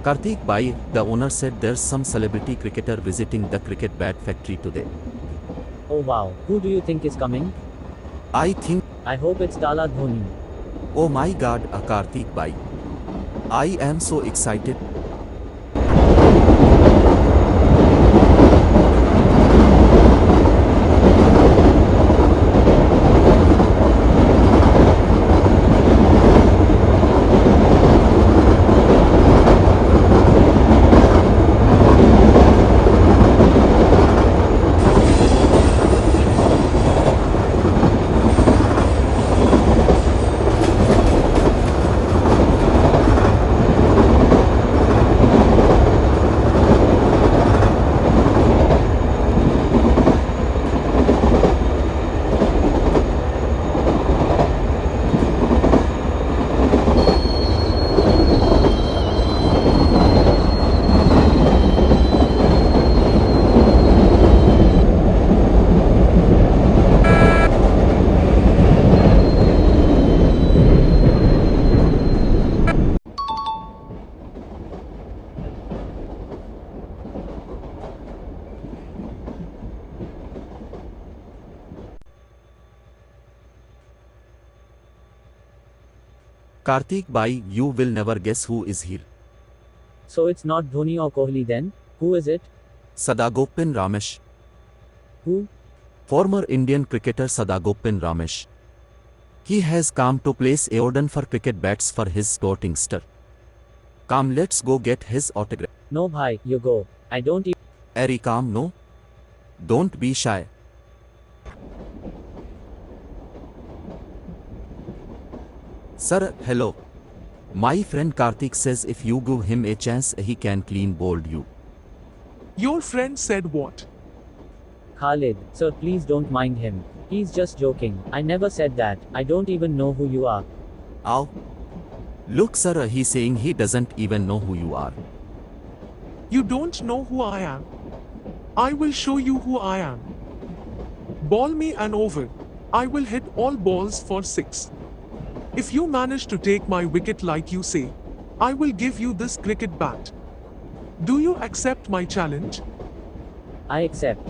Kartik Bhai, the owner said there's some celebrity cricketer visiting the cricket bat factory today. Oh wow, who do you think is coming? I think, I hope it's Tala Dhoni. oh my god, a Kartik Bhai. I am so excited. Kartik Bhai, you will never guess who is here. So it's not Dhoni or Kohli then? Who is it? Sadagopin Ramesh. Who? Former Indian cricketer Sadagopin Ramesh. He has come to place a order for cricket bats for his sporting star. Come, let's go get his autograph. No bhai, you go. I don't even. Ari, calm, no? Don't be shy. Sir, hello. My friend Kartik says if you give him a chance, he can clean bold you. Your friend said what? Khalid, sir, please don't mind him. He's just joking. I never said that. I don't even know who you are. Ow. Look, sir, he's saying he doesn't even know who you are. You don't know who I am. I will show you who I am. Ball me an over. I will hit all balls for 6. If you manage to take my wicket like you say, I will give you this cricket bat. Do you accept my challenge? I accept.